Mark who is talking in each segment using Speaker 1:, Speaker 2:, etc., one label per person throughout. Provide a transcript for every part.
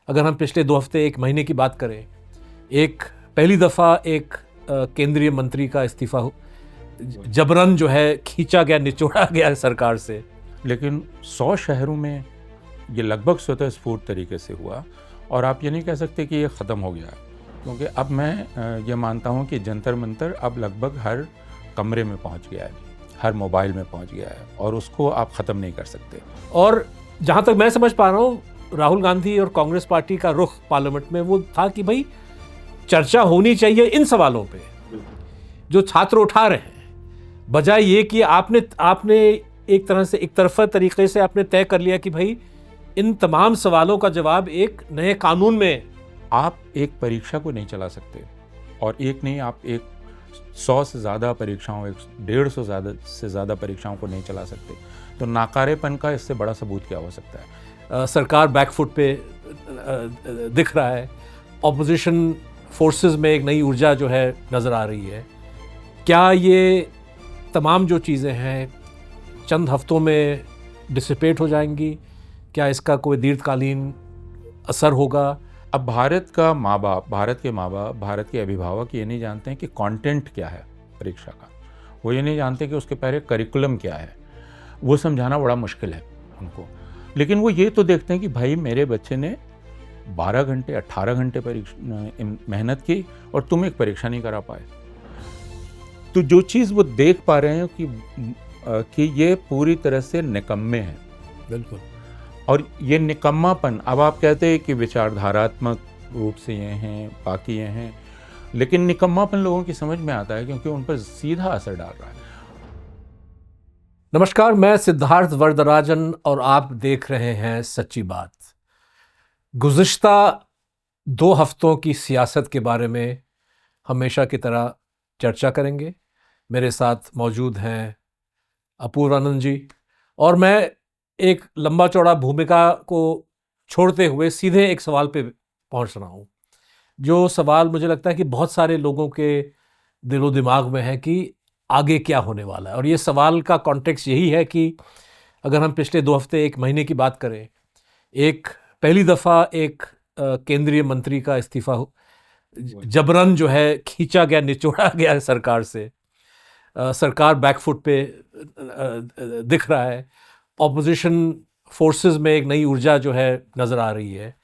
Speaker 1: अगर हम पिछले 2 हफ्ते 1 महीने की बात करें, एक पहली दफ़ा एक केंद्रीय मंत्री का इस्तीफा जबरन जो है खींचा गया, निचोड़ा गया सरकार से।
Speaker 2: लेकिन 100 शहरों में ये लगभग स्वतः स्फूर्त तरीके से हुआ और आप ये नहीं कह सकते कि ये ख़त्म हो गया है, क्योंकि अब मैं ये मानता हूँ कि जंतर मंतर अब लगभग हर कमरे में पहुँच गया है, हर मोबाइल में पहुँच गया है और उसको आप ख़त्म नहीं कर सकते।
Speaker 1: और जहाँ तक मैं समझ पा रहा हूँ, राहुल गांधी और कांग्रेस पार्टी का रुख पार्लियामेंट में वो था कि भाई चर्चा होनी चाहिए इन सवालों पे जो छात्र उठा रहे हैं, बजाय ये कि आपने एक तरह से एक तरफा तरीके से आपने तय कर लिया कि भाई इन तमाम सवालों का जवाब एक नए कानून में।
Speaker 2: आप एक परीक्षा को नहीं चला सकते और एक नहीं, आप 100 से ज़्यादा परीक्षाओं, 150 से ज़्यादा परीक्षाओं को नहीं चला सकते। तो नाकारेपन का इससे बड़ा सबूत क्या हो सकता है?
Speaker 1: सरकार बैकफुट पे दिख रहा है, ऑपोजिशन फोर्सेस में एक नई ऊर्जा जो है नज़र आ रही है। क्या ये तमाम जो चीज़ें हैं चंद हफ्तों में डिसिपेट हो जाएंगी? क्या इसका कोई दीर्घकालीन असर होगा?
Speaker 2: अब भारत के माँ बाप, भारत के अभिभावक ये नहीं जानते हैं कि कंटेंट क्या है परीक्षा का। वो ये नहीं जानते कि उसके पहले करिकुलम क्या है। वो समझाना बड़ा मुश्किल है उनको। लेकिन वो ये तो देखते हैं कि भाई मेरे बच्चे ने 12 घंटे 18 घंटे मेहनत की और तुम एक परीक्षा नहीं करा पाए। तो जो चीज़ वो देख पा रहे हैं कि ये पूरी तरह से निकम्मे हैं।
Speaker 1: बिल्कुल।
Speaker 2: और ये निकम्मापन, अब आप कहते हैं कि विचारधारात्मक रूप से ये हैं, बाकी ये हैं, लेकिन निकम्मापन लोगों की समझ में आता है क्योंकि उन पर सीधा असर डाल रहा है।
Speaker 1: नमस्कार, मैं सिद्धार्थ वरदराजन और आप देख रहे हैं सच्ची बात। गुज़िश्ता 2 हफ्तों की सियासत के बारे में हमेशा की तरह चर्चा करेंगे। मेरे साथ मौजूद हैं अपूर्वानंद जी, और मैं एक लंबा चौड़ा भूमिका को छोड़ते हुए सीधे एक सवाल पे पहुंच रहा हूं, जो सवाल मुझे लगता है कि बहुत सारे लोगों के दिलो दिमाग में है कि आगे क्या होने वाला है। और ये सवाल का कॉन्टेक्स्ट यही है कि अगर हम पिछले 2 हफ्ते 1 महीने की बात करें, एक पहली दफ़ा एक केंद्रीय मंत्री का इस्तीफा जबरन जो है खींचा गया, निचोड़ा गया सरकार से। सरकार बैकफुट पे दिख रहा है, ऑपोजिशन फोर्सेस में एक नई ऊर्जा जो है नज़र आ रही है।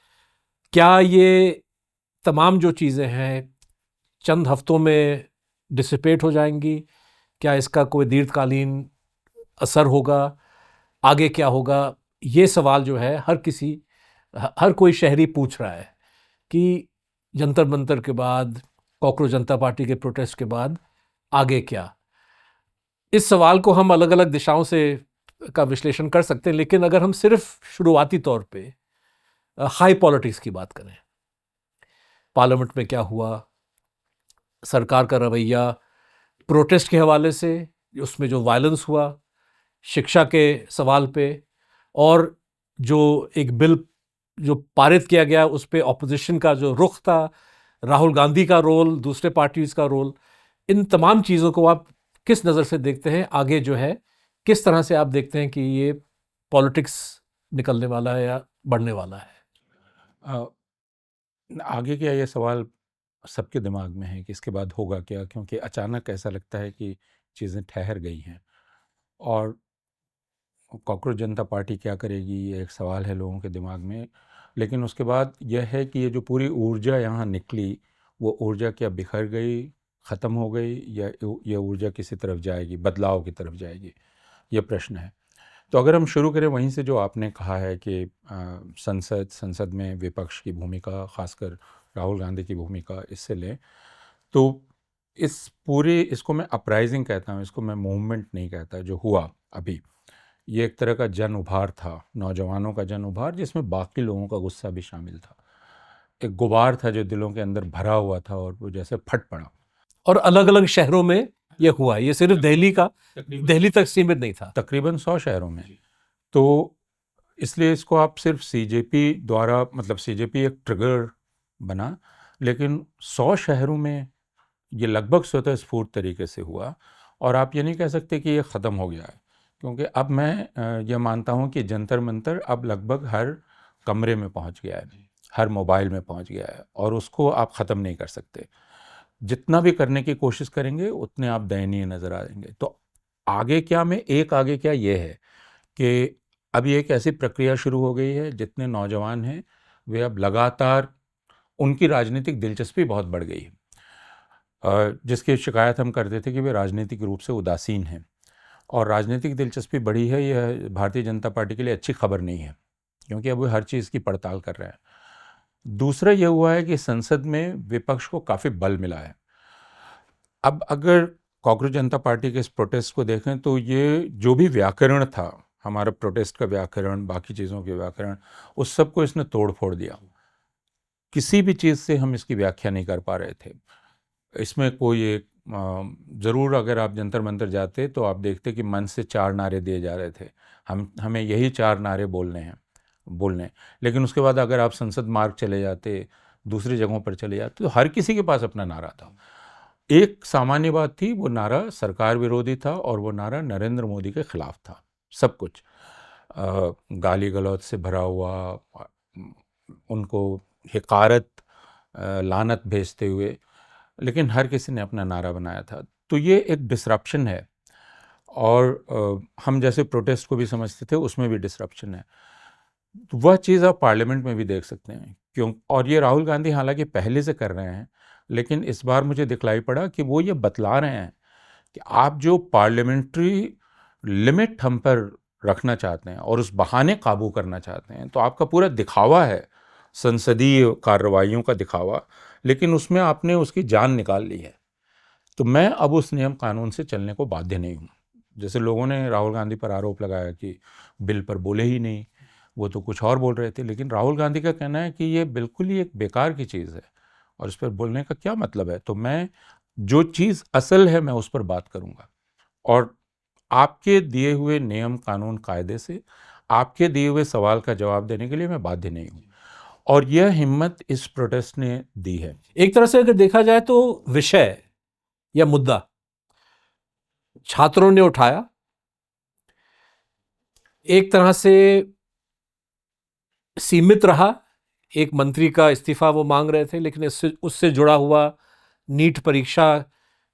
Speaker 1: क्या ये तमाम जो चीज़ें हैं चंद हफ्तों में डिसिपेट हो जाएंगी? क्या इसका कोई दीर्घकालीन असर होगा? आगे क्या होगा? ये सवाल जो है हर कोई शहरी पूछ रहा है कि जंतर मंतर के बाद, कॉकरोच जनता पार्टी के प्रोटेस्ट के बाद आगे क्या? इस सवाल को हम अलग अलग दिशाओं से का विश्लेषण कर सकते हैं, लेकिन अगर हम सिर्फ शुरुआती तौर पे हाई पॉलिटिक्स की बात करें, पार्लियामेंट में क्या हुआ, सरकार का रवैया प्रोटेस्ट के हवाले से, उसमें जो वायलेंस हुआ, शिक्षा के सवाल पे, और जो एक बिल जो पारित किया गया उस पे ऑपोजिशन का जो रुख था, राहुल गांधी का रोल, दूसरे पार्टीज का रोल, इन तमाम चीज़ों को आप किस नज़र से देखते हैं? आगे जो है किस तरह से आप देखते हैं कि ये पॉलिटिक्स निकलने वाला है या बढ़ने वाला है?
Speaker 2: आगे क्या, ये सवाल सबके दिमाग में है कि इसके बाद होगा क्या, क्योंकि अचानक ऐसा लगता है कि चीज़ें ठहर गई हैं और कॉकरोच जनता पार्टी क्या करेगी, ये एक सवाल है लोगों के दिमाग में। लेकिन उसके बाद यह है कि ये जो पूरी ऊर्जा यहाँ निकली, वो ऊर्जा क्या बिखर गई, ख़त्म हो गई, या ये ऊर्जा किसी तरफ जाएगी, बदलाव की तरफ जाएगी, ये प्रश्न है। तो अगर हम शुरू करें वहीं से जो आपने कहा है कि संसद में विपक्ष की भूमिका, ख़ासकर राहुल गांधी की भूमिका, इससे लें तो इसको मैं अपराइजिंग कहता हूँ, इसको मैं मूवमेंट नहीं कहता। जो हुआ अभी, ये एक तरह का जन उभार था, नौजवानों का जन उभार, जिसमें बाकी लोगों का गुस्सा भी शामिल था। एक गुबार था जो दिलों के अंदर भरा हुआ था और वो जैसे फट पड़ा।
Speaker 1: और अलग अलग शहरों में ये हुआ, ये सिर्फ दिल्ली तक सीमित नहीं था,
Speaker 2: तकरीबन 100 शहरों में। तो इसलिए इसको आप सिर्फ सीजेपी द्वारा, मतलब सीजेपी एक ट्रिगर बना, लेकिन 100 शहरों में ये लगभग स्वतः स्फूर्त तरीके से हुआ और आप ये नहीं कह सकते कि ये ख़त्म हो गया है, क्योंकि अब मैं ये मानता हूँ कि जंतर मंतर अब लगभग हर कमरे में पहुँच गया है, हर मोबाइल में पहुंच गया है और उसको आप ख़त्म नहीं कर सकते। जितना भी करने की कोशिश करेंगे उतने आप दयनीय नज़र आएंगे। तो आगे क्या में एक आगे क्या ये है कि अभी एक ऐसी प्रक्रिया शुरू हो गई है, जितने नौजवान हैं वे अब लगातार, उनकी राजनीतिक दिलचस्पी बहुत बढ़ गई है। जिसकी शिकायत हम करते थे कि वे राजनीतिक रूप से उदासीन हैं, और राजनीतिक दिलचस्पी बढ़ी है, यह भारतीय जनता पार्टी के लिए अच्छी खबर नहीं है, क्योंकि अब वे हर चीज़ की पड़ताल कर रहे हैं। दूसरा यह हुआ है कि संसद में विपक्ष को काफ़ी बल मिला है। अब अगर कॉकरोच जनता पार्टी के इस प्रोटेस्ट को देखें तो ये जो भी व्याकरण था, हमारा प्रोटेस्ट का व्याकरण, बाकी चीज़ों के व्याकरण, उस सब को इसने तोड़ फोड़ दिया। किसी भी चीज़ से हम इसकी व्याख्या नहीं कर पा रहे थे। इसमें कोई एक ज़रूर अगर आप जंतर मंतर जाते तो आप देखते कि मन से 4 नारे दिए जा रहे थे, हमें यही 4 नारे बोलने। लेकिन उसके बाद अगर आप संसद मार्ग चले जाते, दूसरी जगहों पर चले जाते, तो हर किसी के पास अपना नारा था। एक सामान्य बात थी, वो नारा सरकार विरोधी था और वो नारा नरेंद्र मोदी के खिलाफ था। सब कुछ गाली गलौज से भरा हुआ, उनको हिकारत, लानत भेजते हुए, लेकिन हर किसी ने अपना नारा बनाया था। तो ये एक डिसरप्शन है, और हम जैसे प्रोटेस्ट को भी समझते थे, उसमें भी डिसरप्शन है। तो वह चीज़ आप पार्लियामेंट में भी देख सकते हैं क्यों, और ये राहुल गांधी हालांकि पहले से कर रहे हैं, लेकिन इस बार मुझे दिखलाई पड़ा कि वो ये बतला रहे हैं कि आप जो पार्लियामेंट्री लिमिट हम पर रखना चाहते हैं और उस बहाने काबू करना चाहते हैं, तो आपका पूरा दिखावा है, संसदीय कार्रवाइयों का दिखावा, लेकिन उसमें आपने उसकी जान निकाल ली है। तो मैं अब उस नियम कानून से चलने को बाध्य नहीं हूँ। जैसे लोगों ने राहुल गांधी पर आरोप लगाया कि बिल पर बोले ही नहीं, वो तो कुछ और बोल रहे थे, लेकिन राहुल गांधी का कहना है कि ये बिल्कुल ही एक बेकार की चीज़ है और इस पर बोलने का क्या मतलब है। तो मैं जो चीज़ असल है मैं उस पर बात करूँगा, और आपके दिए हुए नियम कानून कायदे से आपके दिए हुए सवाल का जवाब देने के लिए मैं बाध्य नहीं हूँ, और यह हिम्मत इस प्रोटेस्ट ने दी है।
Speaker 1: एक तरह से अगर देखा जाए तो विषय या मुद्दा छात्रों ने उठाया, एक तरह से सीमित रहा, एक मंत्री का इस्तीफा वो मांग रहे थे, लेकिन उससे जुड़ा हुआ नीट परीक्षा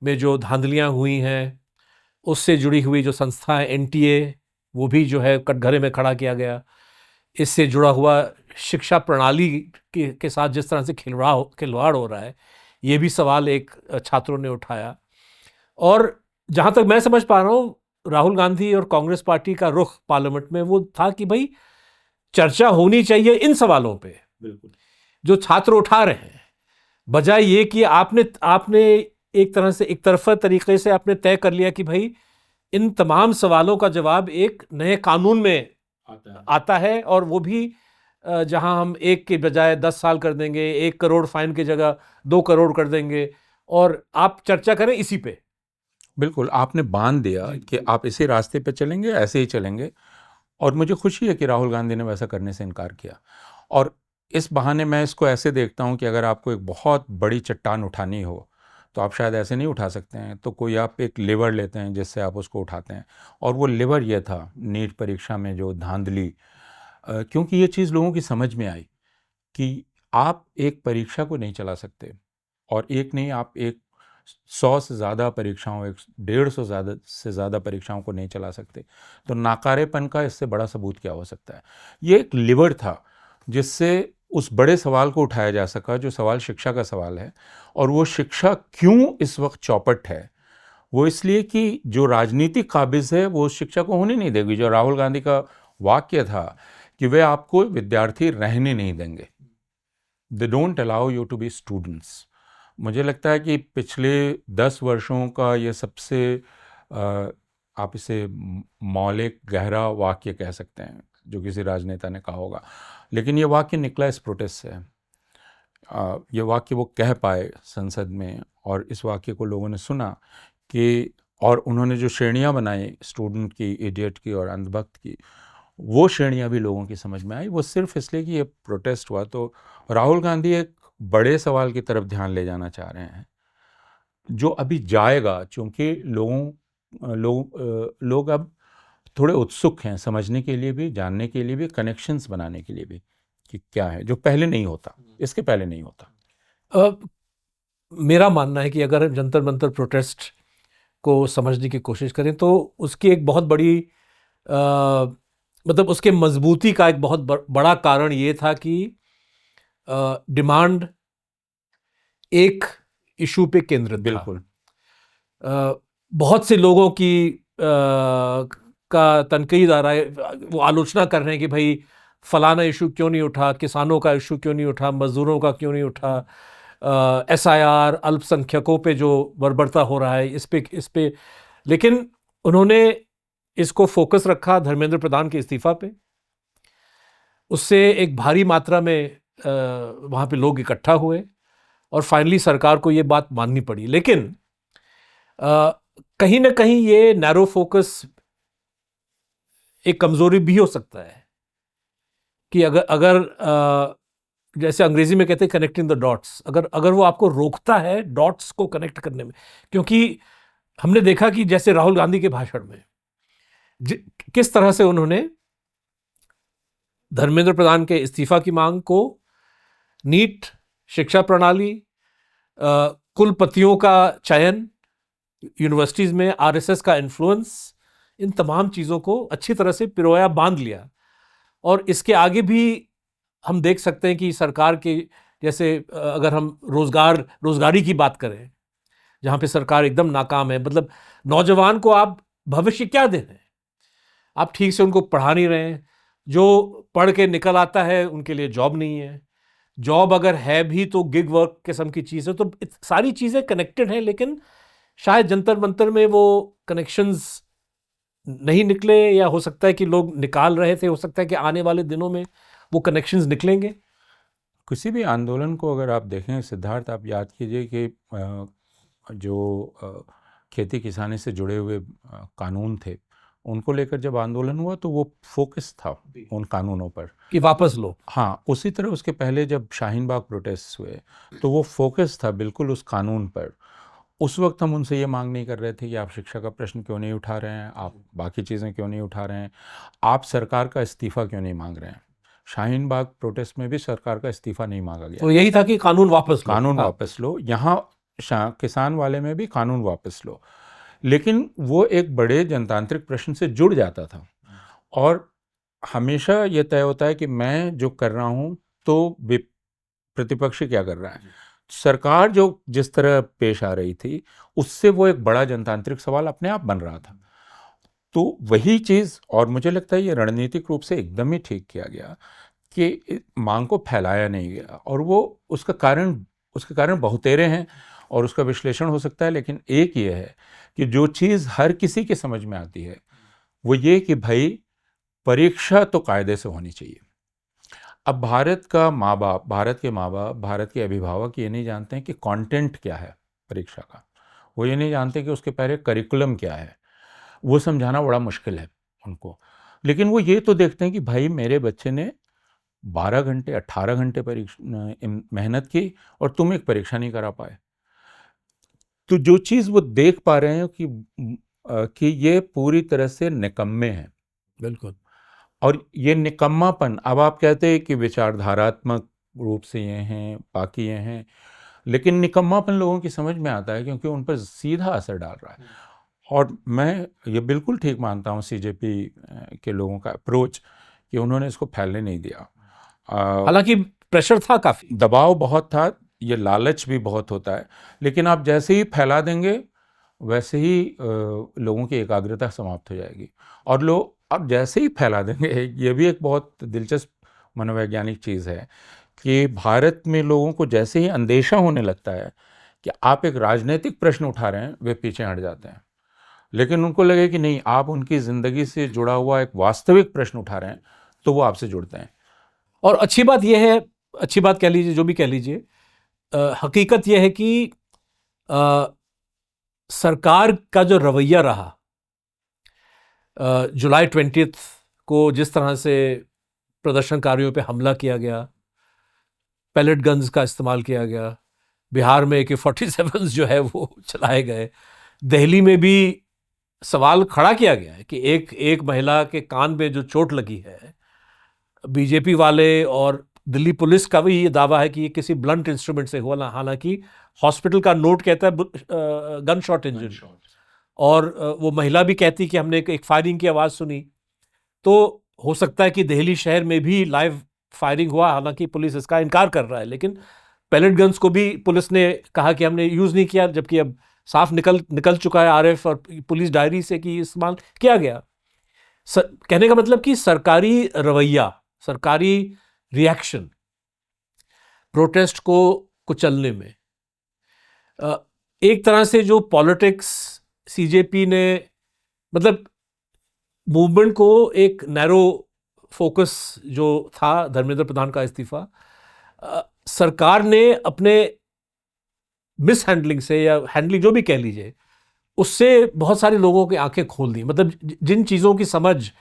Speaker 1: में जो धांधलियां हुई हैं, उससे जुड़ी हुई जो संस्थाएं एनटीए, वो भी जो है कटघरे में खड़ा किया गया। इससे जुड़ा हुआ शिक्षा प्रणाली के साथ जिस तरह से खिलवाड़ हो रहा है, ये भी सवाल एक छात्रों ने उठाया। और जहाँ तक मैं समझ पा रहा हूँ, राहुल गांधी और कांग्रेस पार्टी का रुख पार्लियामेंट में वो था कि भाई चर्चा होनी चाहिए इन सवालों पे
Speaker 2: बिल्कुल
Speaker 1: जो छात्र उठा रहे हैं, बजाय ये कि आपने एक तरह से एक तरफा तरीके से आपने तय कर लिया कि भाई इन तमाम सवालों का जवाब एक नए कानून में आता है, और वो भी जहां हम 1 के बजाय 10 साल कर देंगे, 1 करोड़ फाइन की जगह 2 करोड़ कर देंगे, और आप चर्चा करें इसी पे।
Speaker 2: बिल्कुल आपने बांध दिया कि आप इसी रास्ते पे चलेंगे, ऐसे ही चलेंगे, और मुझे खुशी है कि राहुल गांधी ने वैसा करने से इनकार किया। और इस बहाने मैं इसको ऐसे देखता हूं कि अगर आपको एक बहुत बड़ी चट्टान उठानी हो तो आप शायद ऐसे नहीं उठा सकते हैं, तो कोई आप एक लिवर लेते हैं जिससे आप उसको उठाते हैं, और वो लिवर ये था नीट परीक्षा में जो धांधली, क्योंकि ये चीज़ लोगों की समझ में आई कि आप एक परीक्षा को नहीं चला सकते, और एक नहीं, आप एक 100 से ज़्यादा परीक्षाओं, 150 से ज़्यादा परीक्षाओं को नहीं चला सकते। तो नाकारेपन का इससे बड़ा सबूत क्या हो सकता है। ये एक लिवर था जिससे उस बड़े सवाल को उठाया जा सका, जो सवाल शिक्षा का सवाल है। और वो शिक्षा क्यों इस वक्त चौपट है, वो इसलिए कि जो राजनीतिक काबिज है वो उस शिक्षा को होने नहीं देगी। जो राहुल गांधी का वाक्य था कि वे आपको विद्यार्थी रहने नहीं देंगे, they don't allow you to be students. मुझे लगता है कि पिछले 10 वर्षों का ये सबसे आप इसे मौलिक गहरा वाक्य कह सकते हैं जो किसी राजनेता ने कहा होगा, लेकिन ये वाक्य निकला इस प्रोटेस्ट से। ये वाक्य वो कह पाए संसद में, और इस वाक्य को लोगों ने सुना कि, और उन्होंने जो श्रेणियां बनाई स्टूडेंट की, इडियट की और अंधभक्त की, वो श्रेणियां भी लोगों की समझ में आई। वो सिर्फ इसलिए कि ये प्रोटेस्ट हुआ। तो राहुल गांधी एक बड़े सवाल की तरफ ध्यान ले जाना चाह रहे हैं जो अभी जाएगा, क्योंकि लोग अब थोड़े उत्सुक हैं समझने के लिए भी, जानने के लिए भी, कनेक्शंस बनाने के लिए भी, कि क्या है जो पहले नहीं होता, इसके पहले नहीं होता?
Speaker 1: मेरा मानना है कि अगर हम जंतर मंतर प्रोटेस्ट को समझने की कोशिश करें तो उसकी एक बहुत बड़ी मतलब उसके मजबूती का एक बहुत बड़ा कारण ये था कि डिमांड एक इशू पे केंद्रित था।
Speaker 2: बिल्कुल।
Speaker 1: बहुत से लोगों की का तनकीद आ रहा है, वो आलोचना कर रहे हैं कि भाई फलाना इशू क्यों नहीं उठा, किसानों का इशू क्यों नहीं उठा, मजदूरों का क्यों नहीं उठा, SIR अल्पसंख्यकों पे जो बर्बरता हो रहा है इस पे। लेकिन उन्होंने इसको फोकस रखा धर्मेंद्र प्रधान के इस्तीफा पे। उससे एक भारी मात्रा में वहाँ पे लोग इकट्ठा हुए और फाइनली सरकार को ये बात माननी पड़ी। लेकिन कहीं ना कहीं ये नैरो फोकस एक कमजोरी भी हो सकता है कि अगर जैसे अंग्रेजी में कहते हैं कनेक्टिंग द डॉट्स, अगर वो आपको रोकता है डॉट्स को कनेक्ट करने में। क्योंकि हमने देखा कि जैसे राहुल गांधी के भाषण में किस तरह से उन्होंने धर्मेंद्र प्रधान के इस्तीफा की मांग को, नीट शिक्षा प्रणाली, कुलपतियों का चयन यूनिवर्सिटीज में, RSS का इन्फ्लुएंस, इन तमाम चीज़ों को अच्छी तरह से पिरोया बांध लिया। और इसके आगे भी हम देख सकते हैं कि सरकार के जैसे अगर हम रोजगारी की बात करें, जहाँ पे सरकार एकदम नाकाम है। मतलब नौजवान को आप भविष्य क्या दे रहे हैं? आप ठीक से उनको पढ़ा नहीं रहे हैं। जो पढ़ के निकल आता है उनके लिए जॉब नहीं है, जॉब अगर है भी तो गिग वर्क किस्म की चीज़ है। तो सारी चीज़ें कनेक्टेड हैं, लेकिन शायद जंतर मंतर में वो कनेक्शंस नहीं निकले, या हो सकता है कि लोग निकाल रहे थे, हो सकता है कि आने वाले दिनों में वो कनेक्शंस निकलेंगे।
Speaker 2: किसी भी आंदोलन को अगर आप देखें सिद्धार्थ, आप याद कीजिए कि जो खेती किसानी से जुड़े हुए कानून थे, उनको लेकर जब आंदोलन हुआ तो वो फोकस था उन कानूनों पर
Speaker 1: कि वापस लो।
Speaker 2: हाँ, उसी तरह उसके पहले जब शाहीन बाग प्रोटेस्ट हुए तो वो फोकस था बिल्कुल उस कानून पर। उस वक्त हम उनसे ये मांग नहीं कर रहे थे कि आप शिक्षा का प्रश्न क्यों नहीं उठा रहे हैं, आप बाकी चीज़ें क्यों नहीं उठा रहे हैं, आप सरकार का इस्तीफ़ा क्यों नहीं मांग रहे हैं। शाहीन बाग प्रोटेस्ट में भी सरकार का इस्तीफ़ा नहीं मांगा गया।
Speaker 1: तो यही था कि कानून वापस लो,
Speaker 2: कानून वापस लो। यहाँ किसान वाले में भी कानून वापस लो। लेकिन वो एक बड़े जनतांत्रिक प्रश्न से जुड़ जाता था और हमेशा ये तय होता है कि मैं जो कर रहा हूँ तो प्रतिपक्ष क्या कर रहा है। सरकार जो जिस तरह पेश आ रही थी उससे वो एक बड़ा जनतांत्रिक सवाल अपने आप बन रहा था। तो वही चीज़, और मुझे लगता है ये रणनीतिक रूप से एकदम ही ठीक किया गया कि मांग को फैलाया नहीं गया। और वो उसके कारण बहुतेरे हैं और उसका विश्लेषण हो सकता है। लेकिन एक ये है कि जो चीज़ हर किसी के समझ में आती है वो ये कि भाई परीक्षा तो कायदे से होनी चाहिए। अब भारत के माँ बाप, भारत के अभिभावक ये नहीं जानते हैं कि कंटेंट क्या है परीक्षा का। वो ये नहीं जानते कि उसके पहले करिकुलम क्या है। वो समझाना बड़ा मुश्किल है उनको। लेकिन वो ये तो देखते हैं कि भाई मेरे बच्चे ने 12 घंटे 18 घंटे मेहनत की और तुम एक परीक्षा नहीं करा पाए। तो जो चीज़ वो देख पा रहे हैं कि ये पूरी तरह से निकम्मे हैं।
Speaker 1: बिल्कुल।
Speaker 2: और ये निकम्मापन, अब आप कहते हैं कि विचारधारात्मक रूप से ये हैं, बाकी ये हैं, लेकिन निकम्मापन लोगों की समझ में आता है क्योंकि उन पर सीधा असर डाल रहा है। और मैं ये बिल्कुल ठीक मानता हूँ CJP के लोगों का अप्रोच कि उन्होंने इसको फैलने नहीं दिया।
Speaker 1: हालांकि प्रेशर था, काफ़ी
Speaker 2: दबाव बहुत था, ये लालच भी बहुत होता है। लेकिन आप जैसे ही फैला देंगे वैसे ही लोगों की एकाग्रता समाप्त हो जाएगी। और लोग अब जैसे ही फैला देंगे, ये भी एक बहुत दिलचस्प मनोवैज्ञानिक चीज़ है कि भारत में लोगों को जैसे ही अंदेशा होने लगता है कि आप एक राजनीतिक प्रश्न उठा रहे हैं, वे पीछे हट जाते हैं। लेकिन उनको लगे कि नहीं, आप उनकी ज़िंदगी से जुड़ा हुआ एक वास्तविक प्रश्न उठा रहे हैं तो वो आपसे जुड़ते हैं।
Speaker 1: और अच्छी बात यह है, अच्छी बात कह लीजिए, जो भी कह लीजिए, हकीकत यह है कि सरकार का जो रवैया रहा जुलाई 20 को, जिस तरह से प्रदर्शनकारियों पे हमला किया गया, पैलेट गन्स का इस्तेमाल किया गया, बिहार में AK-47 जो है वो चलाए गए, दिल्ली में भी सवाल खड़ा किया गया है कि एक महिला के कान में जो चोट लगी है, बीजेपी वाले और दिल्ली पुलिस का भी ये दावा है कि ये किसी ब्लंट इंस्ट्रूमेंट से हुआ, हालांकि हॉस्पिटल का नोट कहता है गन शॉट इंजरी, और वो महिला भी कहती कि हमने एक फायरिंग की आवाज़ सुनी। तो हो सकता है कि दिल्ली शहर में भी लाइव फायरिंग हुआ, हालांकि पुलिस इसका इनकार कर रहा है, लेकिन पैलेट गन्स को भी पुलिस ने कहा कि हमने यूज़ नहीं किया, जबकि अब साफ निकल चुका है आरएफ और पुलिस डायरी से कि इस्तेमाल किया गया। कहने का मतलब कि सरकारी रवैया, सरकारी रिएक्शन प्रोटेस्ट को कुचलने में, एक तरह से जो पॉलिटिक्स सीजेपी ने, मतलब मूवमेंट को एक नैरो फोकस जो था धर्मेंद्र प्रधान का इस्तीफा, सरकार ने अपने मिस हैंडलिंग से या हैंडलिंग जो भी कह लीजिए, उससे बहुत सारे लोगों की आंखें खोल दी। मतलब जिन चीज़ों की समझ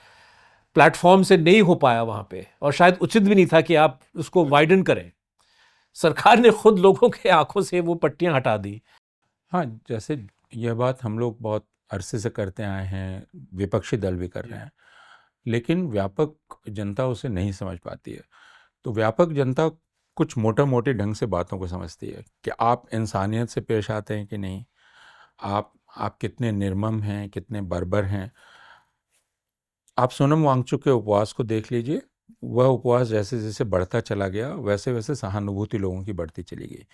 Speaker 1: प्लेटफॉर्म से नहीं हो पाया वहाँ पे, और शायद उचित भी नहीं था कि आप उसको वाइडन करें, सरकार ने खुद लोगों के आंखों से वो पट्टियाँ हटा दी।
Speaker 2: हाँ, जैसे यह बात हम लोग बहुत अरसे से करते आए हैं, विपक्षी दल भी कर रहे हैं, लेकिन व्यापक जनता उसे नहीं समझ पाती है। तो व्यापक जनता कुछ मोटा मोटी ढंग से बातों को समझती है कि आप इंसानियत से पेश आते हैं कि नहीं, आप कितने निर्मम हैं, कितने बर्बर हैं। आप सोनम वांगचुक के उपवास को देख लीजिए, वह उपवास जैसे जैसे बढ़ता चला गया, वैसे वैसे सहानुभूति लोगों की बढ़ती चली गई,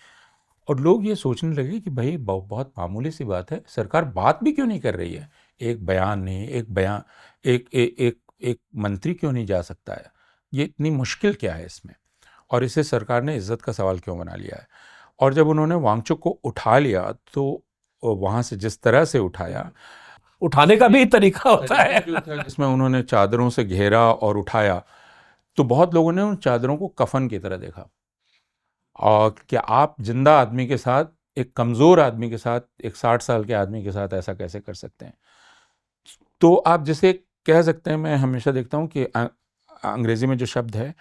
Speaker 2: और लोग ये सोचने लगे कि भाई बहुत मामूली सी बात है, सरकार बात भी क्यों नहीं कर रही है, एक बयान नहीं, एक मंत्री क्यों नहीं जा सकता है, ये इतनी मुश्किल क्या है इसमें, और इसे सरकार ने इज्जत का सवाल क्यों बना लिया है। और जब उन्होंने वांगचुक को उठा लिया तो वहाँ से जिस तरह से उठाया,
Speaker 1: उठाने का भी तरीका होता है,
Speaker 2: जिसमें उन्होंने चादरों से घेरा और उठाया, तो बहुत लोगों ने उन चादरों को कफन की तरह देखा। और क्या आप जिंदा आदमी के साथ, एक कमज़ोर आदमी के साथ, एक 60 साल के आदमी के साथ ऐसा कैसे कर सकते हैं। तो आप जिसे कह सकते हैं, मैं हमेशा देखता हूँ कि अंग्रेज़ी में जो शब्द है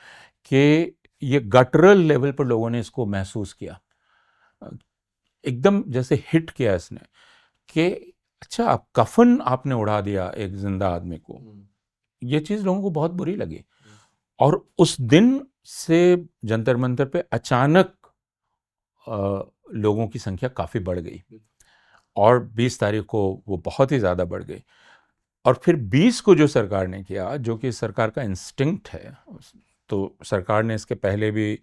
Speaker 2: कि ये गटरल लेवल पर लोगों ने इसको महसूस किया, एकदम जैसे हिट किया इसने, कि अच्छा, आप कफन आपने उड़ा दिया एक जिंदा आदमी को। ये चीज़ लोगों को बहुत बुरी लगी, और उस दिन से जंतर मंतर पे अचानक लोगों की संख्या काफ़ी बढ़ गई, और 20 तारीख को वो बहुत ही ज़्यादा बढ़ गई। और फिर 20 को जो सरकार ने किया, जो कि सरकार का इंस्टिंक्ट है, तो सरकार ने इसके पहले भी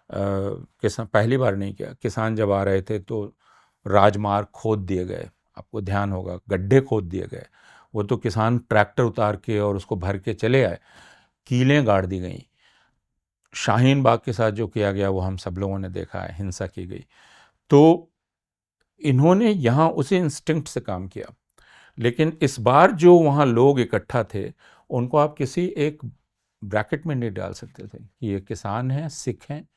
Speaker 2: पहली बार नहीं किया। किसान जब आ रहे थे तो राजमार्ग खोद दिए गए, आपको ध्यान होगा, गड्ढे खोद दिए गए, वो तो किसान ट्रैक्टर उतार के और उसको भर के चले आए, कीलें गाड़ दी गई। शाहीन बाग के साथ जो किया गया वो हम सब लोगों ने देखा है, हिंसा की गई। तो इन्होंने यहाँ उसी इंस्टिंक्ट से काम किया, लेकिन इस बार जो वहाँ लोग इकट्ठा थे, उनको आप किसी एक ब्रैकेट में नहीं डाल सकते थे कि ये किसान हैं, सिख हैं,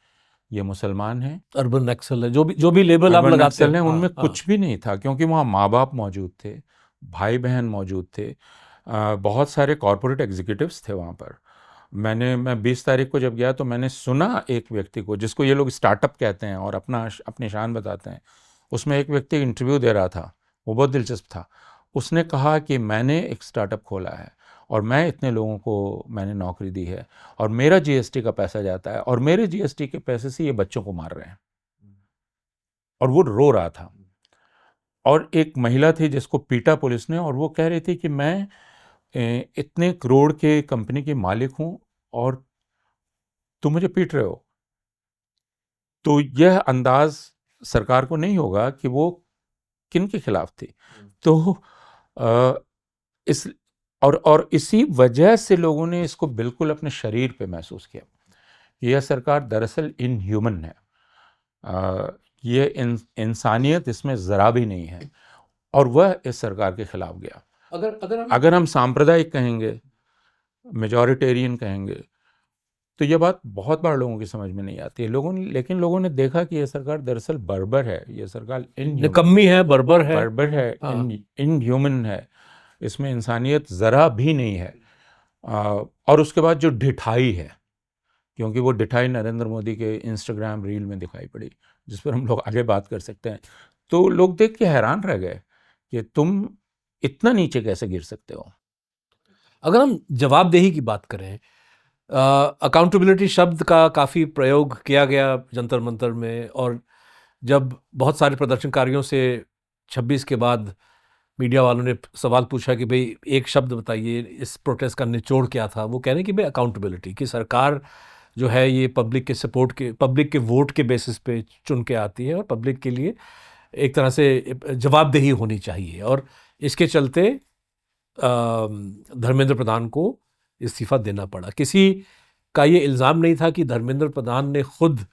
Speaker 2: ये मुसलमान हैं,
Speaker 1: अर्बन नक्सल है, जो भी लेबल आप लगाते हैं,
Speaker 2: उनमें कुछ भी नहीं था, क्योंकि वहाँ माँ बाप मौजूद थे, भाई बहन मौजूद थे, बहुत सारे कॉरपोरेट एग्जीक्यूटिव्स थे वहाँ पर। मैं 20 तारीख को जब गया तो मैंने सुना एक व्यक्ति को, जिसको ये लोग स्टार्टअप कहते हैं और अपनी शान बताते हैं, उसमें एक व्यक्ति इंटरव्यू दे रहा था, वो बहुत दिलचस्प था। उसने कहा कि मैंने एक स्टार्टअप खोला है और मैं इतने लोगों को मैंने नौकरी दी है, और मेरा जीएसटी का पैसा जाता है, और मेरे जीएसटी के पैसे से ये बच्चों को मार रहे हैं, और वो रो रहा था। और एक महिला थी जिसको पीटा पुलिस ने, और वो कह रही थी कि मैं इतने करोड़ के कंपनी के मालिक हूं और तुम मुझे पीट रहे हो। तो यह अंदाज सरकार को नहीं होगा कि वो किन के खिलाफ थी। तो इस और इसी वजह से लोगों ने इसको बिल्कुल अपने शरीर पे महसूस किया। यह सरकार दरअसल इनह्यूमन है, ये इंसानियत इसमें ज़रा भी नहीं है, और वह इस सरकार के खिलाफ गया। अगर हम सांप्रदायिक कहेंगे, मेजॉरिटेरियन कहेंगे, तो यह बात बहुत बार लोगों की समझ में नहीं आती है। लेकिन लोगों ने देखा कि यह सरकार दरअसल बर्बर है, यह सरकार
Speaker 1: निकम्मी है, बर्बर है,
Speaker 2: इनह्यूमन है, इसमें इंसानियत ज़रा भी नहीं है। और उसके बाद जो ढिठाई है, क्योंकि वो ढिठाई नरेंद्र मोदी के इंस्टाग्राम रील में दिखाई पड़ी, जिस पर हम लोग आगे बात कर सकते हैं, तो लोग देख के हैरान रह गए कि तुम इतना नीचे कैसे गिर सकते हो।
Speaker 1: अगर हम जवाबदेही की बात करें, अकाउंटेबिलिटी शब्द का काफ़ी प्रयोग किया गया जंतर मंतर में, और जब बहुत सारे प्रदर्शनकारियों से 26 के बाद मीडिया वालों ने सवाल पूछा कि भाई एक शब्द बताइए, इस प्रोटेस्ट का निचोड़ क्या था, वो कह रहे हैं कि भाई अकाउंटेबिलिटी, कि सरकार जो है ये पब्लिक के सपोर्ट के, पब्लिक के वोट के बेसिस पे चुन के आती है, और पब्लिक के लिए एक तरह से जवाबदेही होनी चाहिए। और इसके चलते धर्मेंद्र प्रधान को इस्तीफ़ा देना पड़ा। किसी का ये इल्ज़ाम नहीं था कि धर्मेंद्र प्रधान ने खुद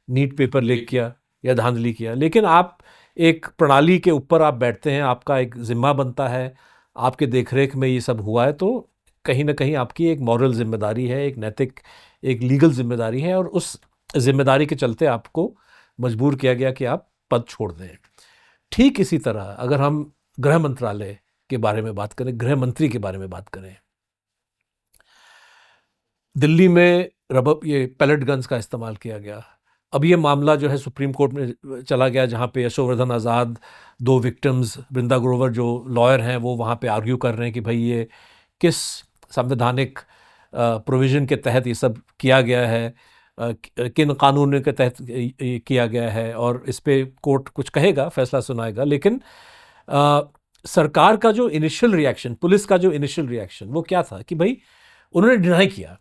Speaker 1: नीट पेपर लीक किया या धांधली किया, लेकिन आप एक प्रणाली के ऊपर आप बैठते हैं, आपका एक ज़िम्मा बनता है, आपके देखरेख में ये सब हुआ है, तो कहीं ना कहीं आपकी एक मॉरल जिम्मेदारी है, एक नैतिक, एक लीगल जिम्मेदारी है, और उस जिम्मेदारी के चलते आपको मजबूर किया गया कि आप पद छोड़ दें। ठीक इसी तरह अगर हम गृह मंत्रालय के बारे में बात करें, गृह मंत्री के बारे में बात करें, दिल्ली में ये पैलेट गन्स का इस्तेमाल किया गया। अब ये मामला जो है सुप्रीम कोर्ट में चला गया, जहाँ पे यशोवर्धन आज़ाद, 2 विक्टिम्स, वृंदा ग्रोवर जो लॉयर हैं, वो वहाँ पे आर्ग्यू कर रहे हैं कि भाई ये किस संवैधानिक प्रोविज़न के तहत ये सब किया गया है, किन कानून के तहत ये किया गया है, और इस पे कोर्ट कुछ कहेगा, फैसला सुनाएगा। लेकिन सरकार का जो इनिशियल रिएक्शन, पुलिस का जो इनिशियल रिएक्शन, वो क्या था कि भाई उन्होंने डिनाई किया।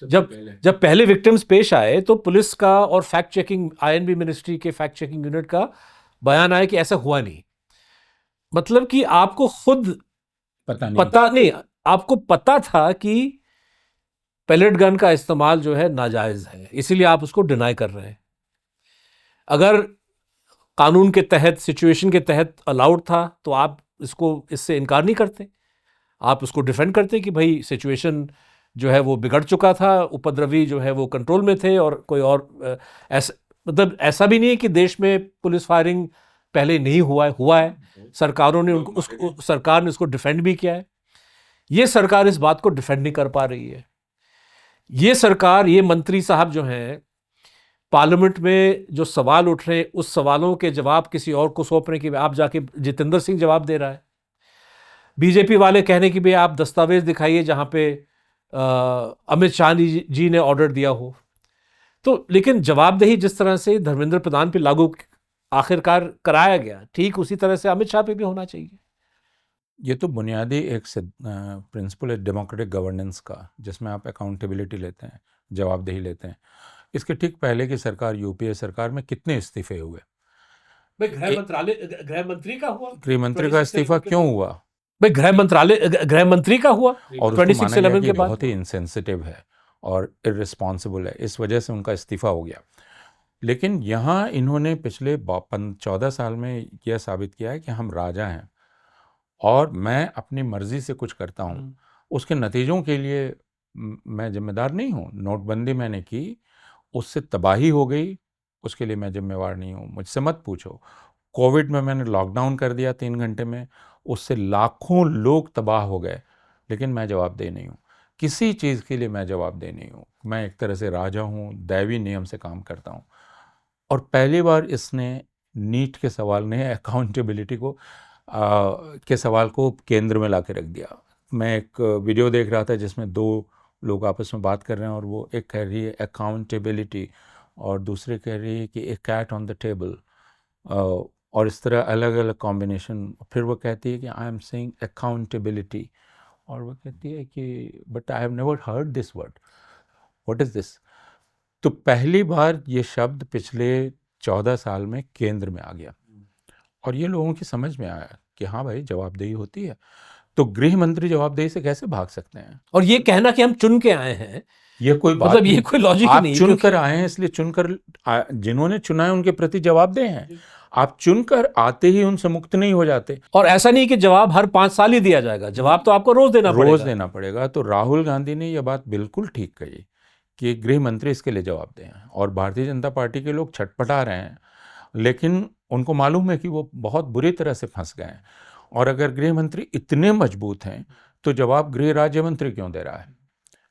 Speaker 1: जब पहले विक्टिम्स पेश आए तो पुलिस का और फैक्ट चेकिंग, आईएनबी मिनिस्ट्री के फैक्ट चेकिंग यूनिट का बयान आया कि ऐसा हुआ नहीं। मतलब कि आपको खुद पता नहीं, आपको पता था कि पैलेट गन का इस्तेमाल जो है नाजायज है, इसीलिए आप उसको डिनाई कर रहे हैं। अगर कानून के तहत, सिचुएशन के तहत अलाउड था तो आप इससे इनकार नहीं करते, आप उसको डिफेंड करते कि भाई सिचुएशन जो है वो बिगड़ चुका था, उपद्रवी जो है वो कंट्रोल में थे, और कोई और मतलब ऐसा भी नहीं है कि देश में पुलिस फायरिंग पहले नहीं हुआ है। सरकारों ने सरकार ने उसको डिफेंड भी किया है। ये सरकार इस बात को डिफेंड नहीं कर पा रही है। ये सरकार, ये मंत्री साहब जो हैं, पार्लियामेंट में जो सवाल उठ रहे हैं, उस सवालों के जवाब किसी और को सौंप रहे हैं कि आप जाके, जितेंद्र सिंह जवाब दे रहा है, बीजेपी वाले कहने कि भाई आप दस्तावेज दिखाइए जहां पे अमित शाह जी ने ऑर्डर दिया हो। तो लेकिन जवाबदेही जिस तरह से धर्मेंद्र प्रधान पे लागू आखिरकार कराया गया, ठीक उसी तरह से अमित शाह पे भी होना चाहिए।
Speaker 2: ये तो बुनियादी एक प्रिंसिपल है डेमोक्रेटिक गवर्नेंस का, जिसमें आप अकाउंटेबिलिटी लेते हैं, जवाबदेही लेते हैं। इसके ठीक पहले की सरकार, यूपीए सरकार में कितने इस्तीफे हुए?
Speaker 1: गृह मंत्री का हुआ,
Speaker 2: गृह मंत्री का इस्तीफा क्यों हुआ?
Speaker 1: भाई गृह मंत्री का हुआ,
Speaker 2: और 26/11 के बाद बहुत ही इंसेंसिटिव है और इररिस्पॉन्सिबल है, इस वजह से उनका इस्तीफा हो गया। लेकिन यहाँ इन्होंने पिछले 14 साल में यह साबित किया है कि हम राजा हैं और मैं अपनी मर्जी से कुछ करता हूँ, उसके नतीजों के लिए मैं जिम्मेदार नहीं हूँ। नोटबंदी मैंने की, उससे तबाही हो गई, उसके लिए मैं जिम्मेवार नहीं हूँ, मुझसे मत पूछो। कोविड में मैंने लॉकडाउन कर दिया 3 घंटे में, उससे लाखों लोग तबाह हो गए, लेकिन मैं जवाबदेह नहीं हूँ। किसी चीज़ के लिए मैं जवाबदेह नहीं हूँ। मैं एक तरह से राजा हूँ, दैवी नियम से काम करता हूँ। और पहली बार इसने नीट के सवाल ने अकाउंटेबिलिटी को के सवाल को केंद्र में ला के रख दिया। मैं एक वीडियो देख रहा था जिसमें 2 लोग आपस में बात कर रहे हैं और वो एक कह रही है अकाउंटेबिलिटी और दूसरे कह रही है कि ए कैट ऑन द टेबल, और इस तरह अलग अलग कॉम्बिनेशन। फिर वो कहती है कि आई एम सेइंग अकाउंटेबिलिटी, और वो कहती है कि but I have never heard this word, what is this. तो पहली बार ये शब्द पिछले 14 साल में केंद्र में आ गया और ये लोगों की समझ में आया कि हाँ भाई जवाबदेही होती है। तो गृह मंत्री जवाबदेही से कैसे भाग सकते हैं?
Speaker 1: और ये कहना कि हम चुन के आए हैं,
Speaker 2: ये कोई बात
Speaker 1: मतलब ये कोई लॉजिक नहीं।
Speaker 2: आप चुनकर आए हैं, इसलिए चुनकर जिन्होंने चुना है उनके प्रति जवाबदेह हैं। आप चुनकर आते ही उनसे मुक्त नहीं हो जाते।
Speaker 1: और ऐसा नहीं कि जवाब हर 5 साल ही दिया जाएगा, जवाब तो आपको रोज देना पड़ेगा।
Speaker 2: तो राहुल गांधी ने यह बात बिल्कुल ठीक कही कि गृह मंत्री इसके लिए जवाबदेह हैं, और भारतीय जनता पार्टी के लोग छटपटा रहे हैं, लेकिन उनको मालूम है कि वो बहुत बुरी तरह से फंस गए हैं। और अगर गृह मंत्री इतने मजबूत हैं तो जवाब गृह राज्य मंत्री क्यों दे रहा है?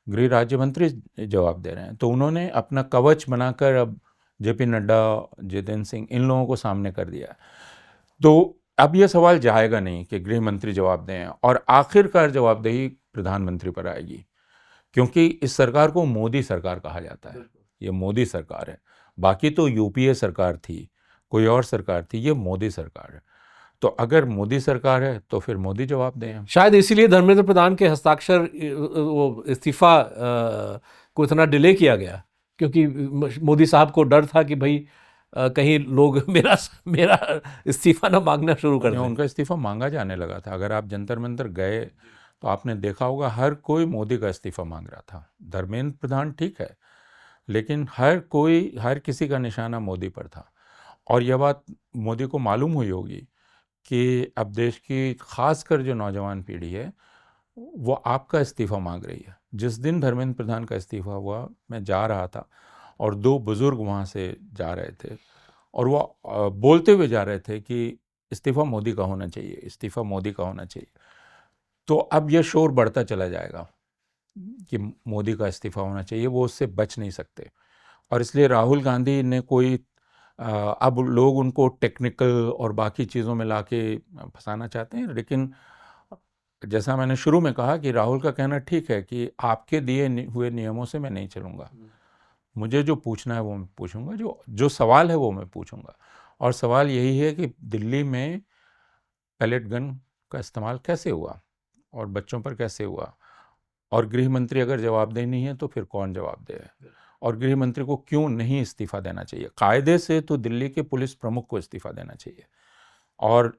Speaker 2: गृह राज्य मंत्री जवाब दे रहे हैं। तो उन्होंने अपना कवच बनाकर अब जेपी नड्डा, जितेंद्र सिंह, इन लोगों को सामने कर दिया। तो अब यह सवाल जाएगा नहीं कि गृह मंत्री जवाब दें, और आखिरकार जवाबदेही प्रधानमंत्री पर आएगी, क्योंकि इस सरकार को मोदी सरकार कहा जाता है, ये मोदी सरकार है। बाकी तो यूपीए सरकार थी, कोई और सरकार थी, ये मोदी सरकार है। तो अगर मोदी सरकार है तो फिर मोदी जवाब दें हम।
Speaker 1: शायद इसीलिए धर्मेंद्र प्रधान के हस्ताक्षर वो इस्तीफा को इतना डिले किया गया, क्योंकि मोदी साहब को डर था कि भाई कहीं लोग मेरा मेरा इस्तीफा ना मांगना शुरू कर दें।
Speaker 2: उनका इस्तीफा मांगा जाने लगा था। अगर आप जंतर मंतर गए तो आपने देखा होगा हर कोई मोदी का इस्तीफा मांग रहा था। धर्मेंद्र प्रधान ठीक है, लेकिन हर किसी का निशाना मोदी पर था। और यह बात मोदी को मालूम हुई होगी कि अब देश की खासकर जो नौजवान पीढ़ी है वो आपका इस्तीफा मांग रही है। जिस दिन धर्मेंद्र प्रधान का इस्तीफा हुआ, मैं जा रहा था और दो बुजुर्ग वहाँ से जा रहे थे और वो बोलते हुए जा रहे थे कि इस्तीफा मोदी का होना चाहिए, इस्तीफा मोदी का होना चाहिए। तो अब यह शोर बढ़ता चला जाएगा कि मोदी का इस्तीफा होना चाहिए, वो उससे बच नहीं सकते। और इसलिए राहुल गांधी ने अब लोग उनको टेक्निकल और बाकी चीज़ों में लाके फंसाना चाहते हैं। लेकिन जैसा मैंने शुरू में कहा कि राहुल का कहना ठीक है कि आपके दिए हुए नियमों से मैं नहीं चलूँगा, मुझे जो पूछना है वो मैं पूछूंगा, जो सवाल है वो मैं पूछूंगा। और सवाल यही है कि दिल्ली में पैलेट गन का इस्तेमाल कैसे हुआ और बच्चों पर कैसे हुआ, और गृह मंत्री अगर जवाबदेही नहीं है तो फिर कौन जवाबदेह है, और गृह मंत्री को क्यों नहीं इस्तीफा देना चाहिए। कायदे से तो दिल्ली के पुलिस प्रमुख को इस्तीफा देना चाहिए। और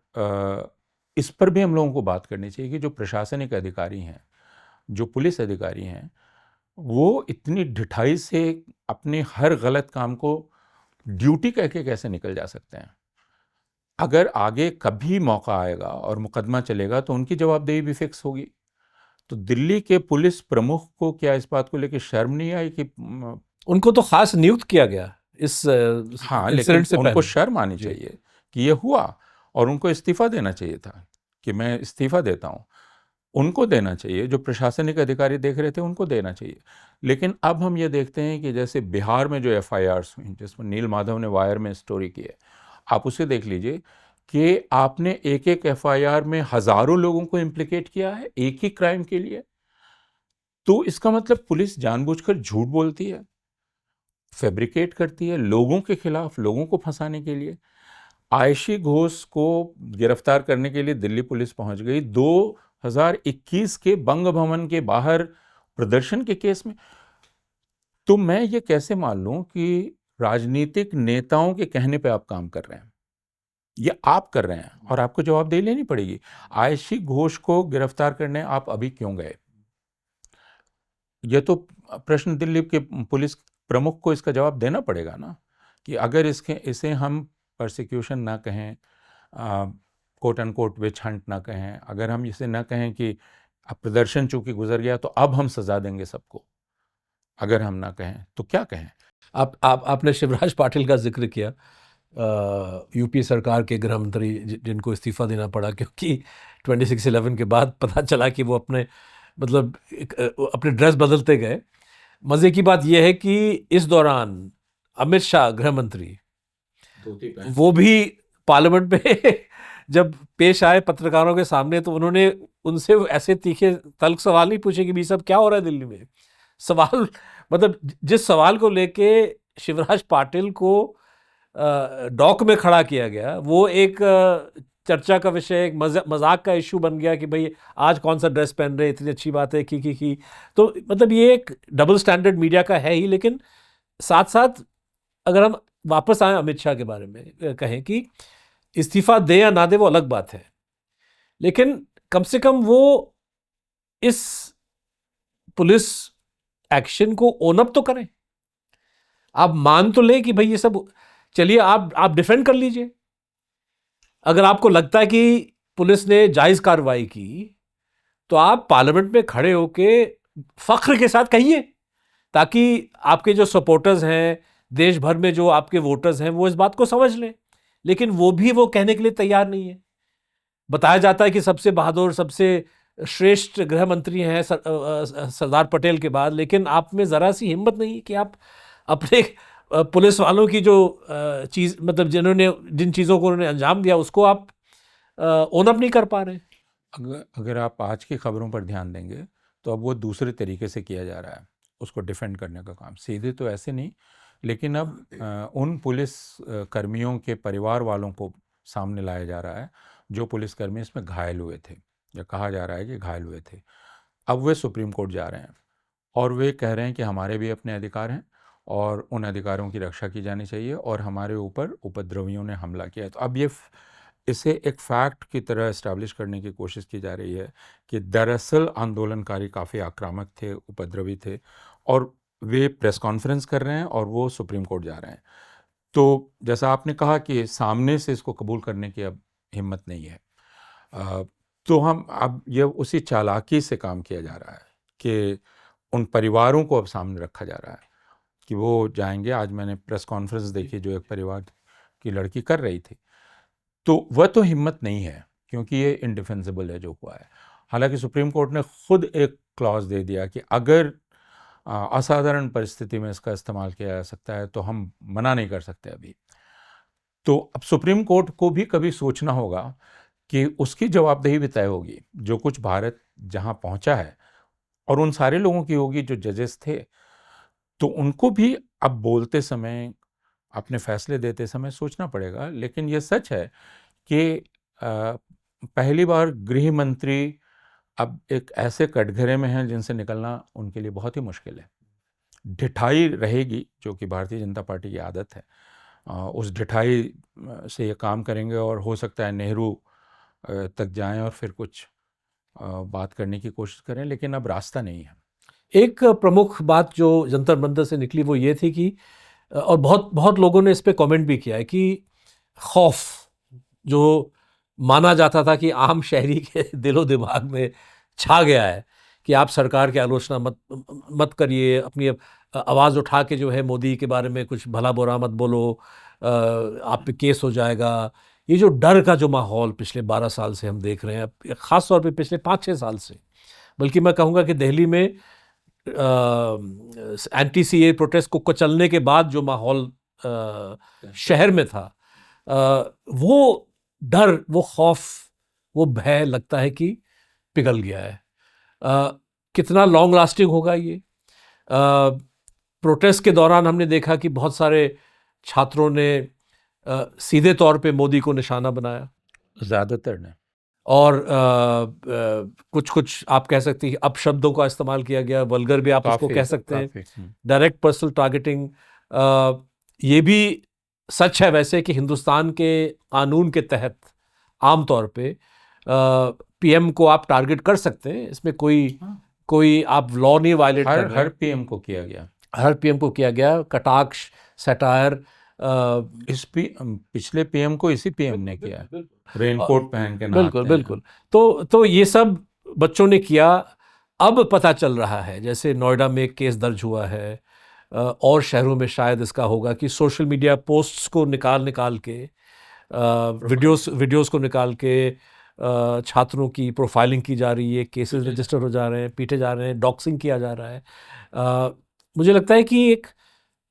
Speaker 2: इस पर भी हम लोगों को बात करनी चाहिए कि जो प्रशासनिक अधिकारी हैं, जो पुलिस अधिकारी हैं, वो इतनी ढिठाई से अपने हर गलत काम को ड्यूटी कह के कैसे निकल जा सकते हैं। अगर आगे कभी मौका आएगा और मुकदमा चलेगा तो उनकी जवाबदेही भी फिक्स होगी। तो दिल्ली के पुलिस प्रमुख को क्या इस बात को लेकर शर्म नहीं आई कि
Speaker 1: उनको तो खास नियुक्त किया गया इस
Speaker 2: हाँ, लेकिन
Speaker 1: इंसिडेंट से
Speaker 2: उनको
Speaker 1: पहले।
Speaker 2: शर्म आनी चाहिए कि ये हुआ, और उनको इस्तीफा देना चाहिए था कि मैं इस्तीफा देता हूँ। उनको देना चाहिए, जो प्रशासनिक अधिकारी देख रहे थे उनको देना चाहिए। लेकिन अब हम ये देखते हैं कि जैसे बिहार में जो FIRs हुई, जिसमें नील माधव ने वायर में स्टोरी की है, आप उसे देख लीजिए कि आपने एक एक FIR में हज़ारों लोगों को इम्प्लिकेट किया है एक ही क्राइम के लिए। तो इसका मतलब पुलिस जानबूझकर झूठ बोलती है, फैब्रिकेट करती है लोगों के खिलाफ, लोगों को फंसाने के लिए। आयशी घोष को गिरफ्तार करने के लिए दिल्ली पुलिस पहुंच गई 2021 के बंग भवन के बाहर प्रदर्शन के केस में। तो मैं ये कैसे मान लूं कि राजनीतिक नेताओं के कहने पे आप काम कर रहे हैं, ये आप कर रहे हैं और आपको जवाबदेही लेनी पड़ेगी। आयशी घोष को गिरफ्तार करने आप अभी क्यों गए? ये तो प्रश्न दिल्ली के पुलिस प्रमुख को इसका जवाब देना पड़ेगा ना, कि अगर इसे हम परसिक्यूशन ना कहें, quote end quote witch hunt ना कहें, अगर हम इसे ना कहें कि अब प्रदर्शन चूंकि गुजर गया तो अब हम सजा देंगे सबको, अगर हम ना कहें तो क्या कहें?
Speaker 1: आपने शिवराज पाटिल का जिक्र किया, यूपी सरकार के गृह मंत्री जिनको इस्तीफा देना पड़ा क्योंकि 26/11 के बाद पता चला कि वो अपने अपने ड्रेस बदलते गए। मज़े की बात यह है कि इस दौरान अमित शाह गृह मंत्री वो भी पार्लियामेंट में जब पेश आए पत्रकारों के सामने तो उन्होंने उनसे ऐसे तीखे तल्ख सवाल नहीं पूछे कि भी सब क्या हो रहा है दिल्ली में। सवाल जिस सवाल को लेके शिवराज पाटिल को डॉक में खड़ा किया गया वो एक चर्चा का विषय, एक मजाक का इशू बन गया कि भाई आज कौन सा ड्रेस पहन रहे, इतनी अच्छी बात है की। तो ये एक डबल स्टैंडर्ड मीडिया का है ही। लेकिन साथ साथ अगर हम वापस आए अमित शाह के बारे में कहें कि इस्तीफा दे या ना दे वो अलग बात है, लेकिन कम से कम वो इस पुलिस एक्शन को ओन अप तो करें। आप मान तो लें कि भाई ये सब, चलिए आप डिफेंड कर लीजिए। अगर आपको लगता है कि पुलिस ने जायज कार्रवाई की तो आप पार्लियामेंट में खड़े होके फख्र के साथ कहिए, ताकि आपके जो सपोर्टर्स हैं देश भर में, जो आपके वोटर्स हैं, वो इस बात को समझ लें। लेकिन वो कहने के लिए तैयार नहीं है। बताया जाता है कि सबसे बहादुर, सबसे श्रेष्ठ गृह मंत्री हैं सरदार पटेल के बाद, लेकिन आप में ज़रा सी हिम्मत नहीं कि आप अपने पुलिस वालों की जो चीज़ जिन चीज़ों को उन्होंने अंजाम दिया उसको आप ओन अप नहीं कर पा रहे।
Speaker 2: अगर आप आज की खबरों पर ध्यान देंगे तो अब वो दूसरे तरीके से किया जा रहा है उसको डिफेंड करने का काम, सीधे तो ऐसे नहीं, लेकिन अब उन पुलिस कर्मियों के परिवार वालों को सामने लाया जा रहा है जो पुलिसकर्मी इसमें घायल हुए थे, या कहा जा रहा है कि घायल हुए थे। अब वे सुप्रीम कोर्ट जा रहे हैं और वे कह रहे हैं कि हमारे भी अपने अधिकार हैं और उन अधिकारों की रक्षा की जानी चाहिए और हमारे ऊपर उपद्रवियों ने हमला किया। तो अब इसे एक फैक्ट की तरह इस्टेब्लिश करने की कोशिश की जा रही है कि दरअसल आंदोलनकारी काफ़ी आक्रामक थे, उपद्रवी थे, और वे प्रेस कॉन्फ्रेंस कर रहे हैं और वो सुप्रीम कोर्ट जा रहे हैं। तो जैसा आपने कहा कि सामने से इसको कबूल करने की अब हिम्मत नहीं है, तो हम अब ये उसी चालाकी से काम किया जा रहा है कि उन परिवारों को अब सामने रखा जा रहा है कि वो जाएंगे। आज मैंने प्रेस कॉन्फ्रेंस देखी जो एक परिवार की लड़की कर रही थी, तो वह तो हिम्मत नहीं है क्योंकि ये इंडिफेंसिबल है जो हुआ है। हालांकि सुप्रीम कोर्ट ने खुद एक क्लॉज दे दिया कि अगर असाधारण परिस्थिति में इसका इस्तेमाल किया जा सकता है तो हम मना नहीं कर सकते अभी। तो अब सुप्रीम कोर्ट को भी कभी सोचना होगा कि उसकी जवाबदेही भी तय होगी, जो कुछ भारत जहां पहुंचा है, और उन सारे लोगों की होगी जो जजेस थे, तो उनको भी अब बोलते समय, अपने फैसले देते समय सोचना पड़ेगा। लेकिन ये सच है कि पहली बार गृह मंत्री अब एक ऐसे कटघरे में हैं जिनसे निकलना उनके लिए बहुत ही मुश्किल है। ढिठाई रहेगी जो कि भारतीय जनता पार्टी की आदत है, उस ढिठाई से ये काम करेंगे और हो सकता है नेहरू तक जाएं और फिर कुछ बात करने की कोशिश करें, लेकिन अब रास्ता नहीं है।
Speaker 1: एक प्रमुख बात जो जंतर मंतर से निकली वो ये थी कि, और बहुत बहुत लोगों ने इस पे कमेंट भी किया है कि खौफ जो माना जाता था कि आम शहरी के दिलो दिमाग में छा गया है कि आप सरकार की आलोचना मत करिए, अपनी आवाज़ उठा के जो है मोदी के बारे में कुछ भला बुरा मत बोलो, आप पे केस हो जाएगा। ये जो डर का जो माहौल पिछले 12 साल से हम देख रहे हैं, ख़ास तौर पे पिछले 5-6 साल से, बल्कि मैं कहूँगा कि दिल्ली में एंटी सीए प्रोटेस्ट को कुचलने के बाद जो माहौल शहर में था, वो डर, वो खौफ, वो भय लगता है कि पिघल गया है। कितना लॉन्ग लास्टिंग होगा ये? प्रोटेस्ट के दौरान हमने देखा कि बहुत सारे छात्रों ने सीधे तौर पे मोदी को निशाना बनाया,
Speaker 2: ज़्यादातर ने,
Speaker 1: और कुछ कुछ आप कह सकते हैं अपशब्दों का इस्तेमाल किया गया, वल्गर भी आप उसको कह सकते हैं, डायरेक्ट पर्सनल टारगेटिंग। ये भी सच है वैसे कि हिंदुस्तान के कानून के तहत आमतौर पे पीएम को आप टारगेट कर सकते हैं, इसमें कोई आप लॉ नहीं वायलेट कर रहे।
Speaker 2: हर पीएम को किया गया,
Speaker 1: हर पीएम को किया गया, कटाक्ष, सटायर।
Speaker 2: पिछले पीएम को इसी पीएम ने किया, रेनकोट पहन के।
Speaker 1: बिल्कुल बिल्कुल। तो ये सब बच्चों ने किया। अब पता चल रहा है, जैसे नोएडा में एक केस दर्ज हुआ है, और शहरों में शायद इसका होगा, कि सोशल मीडिया पोस्ट्स को निकाल के, वीडियोस को निकाल के छात्रों की प्रोफाइलिंग की जा रही है, केसेस रजिस्टर हो जा रहे हैं, पीटे जा रहे हैं, डॉक्सिंग किया जा रहा है। मुझे लगता है कि एक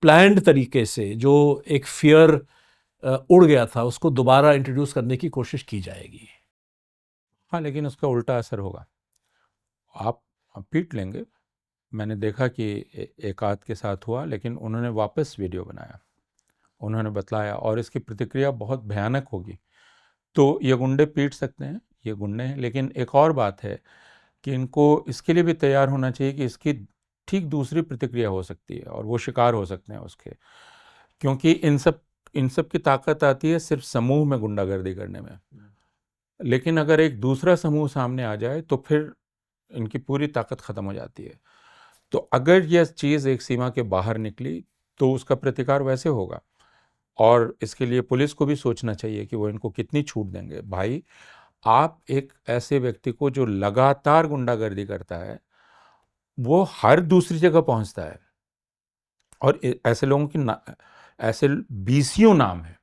Speaker 1: प्लान्ड तरीके से जो एक फियर उड़ गया था उसको दोबारा इंट्रोड्यूस करने की कोशिश की जाएगी।
Speaker 2: हाँ, लेकिन उसका उल्टा असर होगा, आप पीट लेंगे। मैंने देखा कि एक आध के साथ हुआ, लेकिन उन्होंने वापस वीडियो बनाया, उन्होंने बतलाया, और इसकी प्रतिक्रिया बहुत भयानक होगी। तो ये गुंडे पीट सकते हैं, ये गुंडे हैं, लेकिन एक और बात है कि इनको इसके लिए भी तैयार होना चाहिए कि इसकी ठीक दूसरी प्रतिक्रिया हो सकती है और वो शिकार हो सकते हैं उसके, क्योंकि इन सब की ताकत आती है सिर्फ समूह में गुंडागर्दी करने में, लेकिन अगर एक दूसरा समूह सामने आ जाए तो फिर इनकी पूरी ताकत ख़त्म हो जाती है। तो अगर यह चीज़ एक सीमा के बाहर निकली तो उसका प्रतिकार वैसे होगा, और इसके लिए पुलिस को भी सोचना चाहिए कि वो इनको कितनी छूट देंगे। भाई, आप एक ऐसे व्यक्ति को जो लगातार गुंडागर्दी करता है, वो हर दूसरी जगह पहुंचता है, और ऐसे लोगों की ऐसे बीसियों नाम है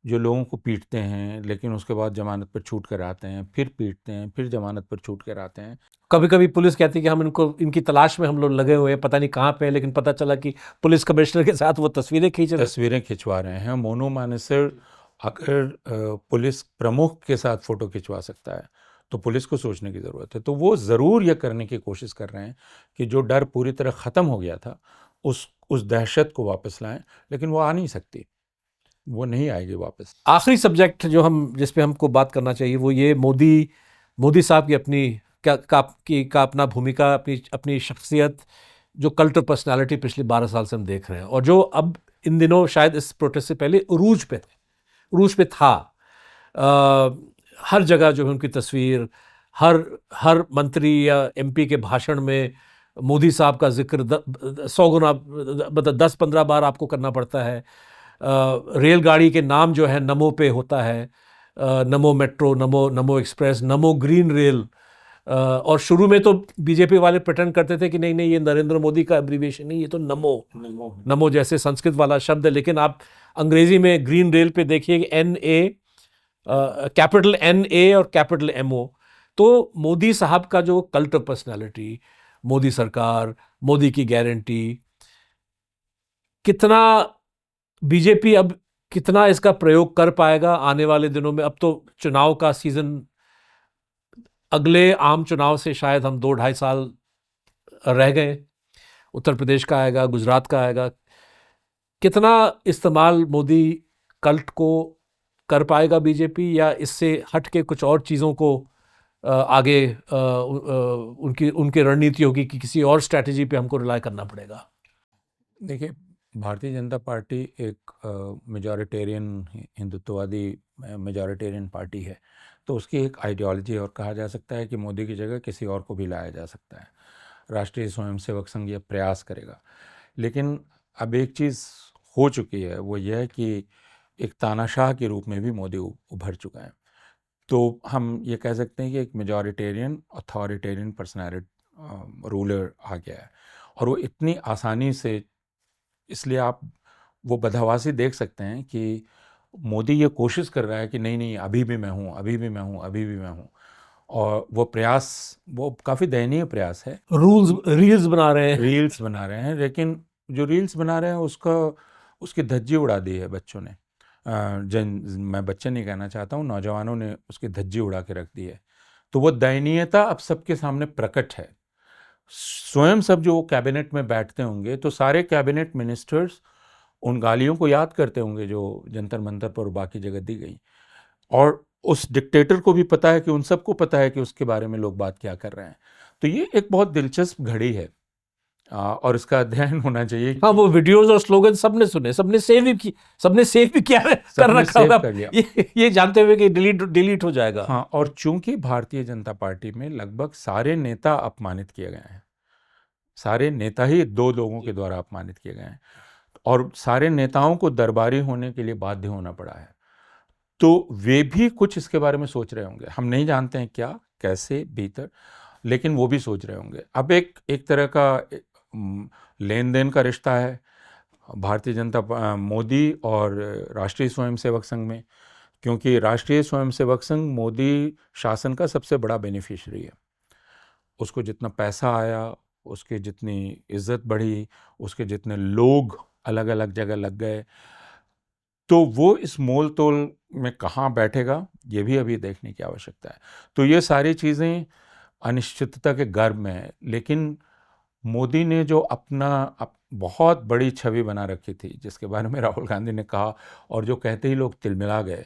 Speaker 2: जो लोगों को पीटते हैं, लेकिन उसके बाद जमानत पर छूट कर आते हैं, फिर पीटते हैं, फिर जमानत पर छूट कर आते हैं।
Speaker 1: कभी कभी पुलिस कहती है कि हम इनकी तलाश में हम लोग लगे हुए हैं, पता नहीं कहाँ पे हैं, लेकिन पता चला कि पुलिस कमिश्नर के साथ वो तस्वीरें
Speaker 2: खिंचवा रहे हैं। मोनू मानेसर अगर पुलिस प्रमुख के साथ फ़ोटो खिंचवा सकता है तो पुलिस को सोचने की ज़रूरत है। तो वो ज़रूर ये करने की कोशिश कर रहे हैं कि जो डर पूरी तरह ख़त्म हो गया था उस दहशत को वापस लाएं, लेकिन वो आ नहीं सकती, वो नहीं आएगी वापस।
Speaker 1: आखिरी सब्जेक्ट जो हम जिस पे हमको बात करना चाहिए वो ये मोदी साहब की अपनी का अपना भूमिका, अपनी शख्सियत, जो कल्ट ऑफ पर्सनालिटी पिछले 12 साल से हम देख रहे हैं, और जो अब इन दिनों शायद इस प्रोटेस्ट से पहले उरूज पे था। हर जगह जो है उनकी तस्वीर, हर मंत्री या एमपी के भाषण में मोदी साहब का जिक्र 100 गुना, मतलब 10-15 बार आपको करना पड़ता है। रेलगाड़ी के नाम जो है नमो पे होता है, नमो मेट्रो, नमो एक्सप्रेस, नमो ग्रीन रेल। और शुरू में तो बीजेपी वाले प्रिटेंड करते थे कि नहीं ये नरेंद्र मोदी का एब्रीविएशन नहीं, ये तो नमो जैसे संस्कृत वाला शब्द है, लेकिन आप अंग्रेजी में ग्रीन रेल पे देखिए NA, कैपिटल NA और कैपिटल MO। तो मोदी साहब का जो कल्ट ऑफ पर्सनैलिटी, मोदी सरकार, मोदी की गारंटी, कितना बीजेपी अब कितना इसका प्रयोग कर पाएगा आने वाले दिनों में। अब तो चुनाव का सीजन, अगले आम चुनाव से शायद हम 2-2.5 साल रह गए। उत्तर प्रदेश का आएगा, गुजरात का आएगा। कितना इस्तेमाल मोदी कल्ट को कर पाएगा बीजेपी, या इससे हट के कुछ और चीज़ों को आगे उनकी रणनीति होगी कि किसी और स्ट्रैटेजी पे हमको रिलाय करना पड़ेगा?
Speaker 2: देखिए, भारतीय जनता पार्टी एक मेजॉरिटेरियन, हिंदुत्ववादी मेजॉरिटेरियन पार्टी है, तो उसकी एक आइडियोलॉजी, और कहा जा सकता है कि मोदी की जगह किसी और को भी लाया जा सकता है। राष्ट्रीय स्वयंसेवक संघ ये प्रयास करेगा, लेकिन अब एक चीज़ हो चुकी है, वो यह है कि एक तानाशाह के रूप में भी मोदी उभर चुका है। तो हम ये कह सकते हैं कि एक मेजॉरिटेरियन अथॉरिटेरियन पर्सनैलिटी रूलर आ गया है, और वो इतनी आसानी से, इसलिए आप वो बदहवासी देख सकते हैं कि मोदी ये कोशिश कर रहा है कि नहीं अभी भी मैं हूँ, अभी भी मैं हूँ, अभी भी मैं हूँ, और वो प्रयास, वो काफ़ी दयनीय प्रयास है।
Speaker 1: रील्स बना रहे हैं,
Speaker 2: लेकिन जो रील्स बना रहे हैं उसकी धज्जी उड़ा दी है बच्चों ने। मैं बच्चे नहीं कहना चाहता हूँ, नौजवानों ने उसकी धज्जी उड़ा के रख दी है। तो वो दयनीयता अब सबके सामने प्रकट है। स्वयं सब जो कैबिनेट में बैठते होंगे, तो सारे कैबिनेट मिनिस्टर्स उन गालियों को याद करते होंगे जो जंतर मंतर पर बाकी जगह दी गई, और उस डिक्टेटर को भी पता है कि उन सबको पता है कि उसके बारे में लोग बात क्या कर रहे हैं। तो ये एक बहुत दिलचस्प घड़ी है, और इसका अध्ययन होना चाहिए।
Speaker 1: हाँ, वो वीडियोस और स्लोगन सबने सुने, सबने सेव भी किया है, कर रखा होगा, ये जानते हुए कि डिलीट हो जाएगा।
Speaker 2: हाँ, और चूंकि भारतीय जनता पार्टी में लगभग सारे नेता अपमानित किए गए हैं, सारे नेता ही 2 लोगों के द्वारा अपमानित किए गए हैं, और सारे नेताओं को दरबारी होने के लिए बाध्य होना पड़ा है, तो वे भी कुछ इसके बारे में सोच रहे होंगे। हम नहीं जानते हैं क्या, कैसे, भीतर, लेकिन वो भी सोच रहे होंगे। अब एक तरह का लेन देन का रिश्ता है भारतीय जनता मोदी और राष्ट्रीय स्वयंसेवक संघ में, क्योंकि राष्ट्रीय स्वयंसेवक संघ मोदी शासन का सबसे बड़ा बेनिफिशियरी है। उसको जितना पैसा आया, उसकी जितनी इज्जत बढ़ी, उसके जितने लोग अलग अलग जगह लग गए, तो वो इस मोल तोल में कहाँ बैठेगा, ये भी अभी देखने की आवश्यकता है। तो ये सारी चीज़ें अनिश्चितता के गर्भ में है, लेकिन मोदी ने जो अपना बहुत बड़ी छवि बना रखी थी, जिसके बारे में राहुल गांधी ने कहा, और जो कहते ही लोग तिलमिला गए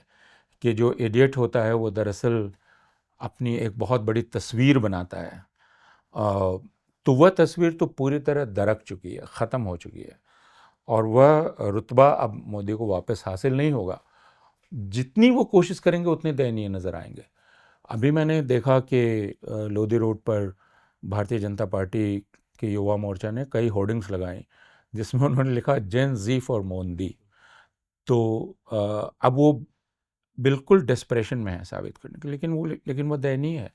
Speaker 2: कि जो इडियट होता है वो दरअसल अपनी एक बहुत बड़ी तस्वीर बनाता है, तो वह तस्वीर तो पूरी तरह दरक चुकी है, ख़त्म हो चुकी है, और वह रुतबा अब मोदी को वापस हासिल नहीं होगा। जितनी वो कोशिश करेंगे उतने दयनीय नज़र आएंगे। अभी मैंने देखा कि लोधी रोड पर भारतीय जनता पार्टी के युवा मोर्चा ने कई होर्डिंग्स लगाई जिसमें उन्होंने लिखा जेन जी फॉर मोदी। तो अब वो बिल्कुल डेस्परेशन में है साबित करने के, लेकिन वो दयनीय है,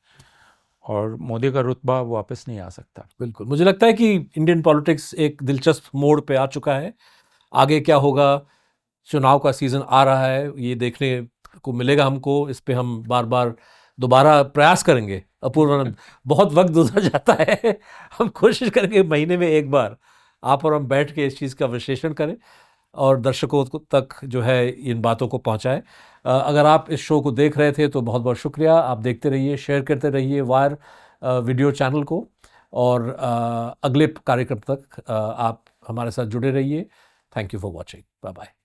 Speaker 2: और मोदी का रुतबा वापस नहीं आ सकता।
Speaker 1: बिल्कुल, मुझे लगता है कि इंडियन पॉलिटिक्स एक दिलचस्प मोड़ पे आ चुका है। आगे क्या होगा, चुनाव का सीज़न आ रहा है, ये देखने को मिलेगा हमको। इस पे हम बार बार दोबारा प्रयास करेंगे। अपूर्वानंद, बहुत वक्त गुजर जाता है, हम कोशिश करेंगे महीने में एक बार आप और हम बैठ के इस चीज़ का विश्लेषण करें। और दर्शकों तक जो है इन बातों को पहुंचाएं। अगर आप इस शो को देख रहे थे तो बहुत बहुत शुक्रिया। आप देखते रहिए, शेयर करते रहिए वायर वीडियो चैनल को, और अगले कार्यक्रम तक आप हमारे साथ जुड़े रहिए। Thank you for watching. Bye bye.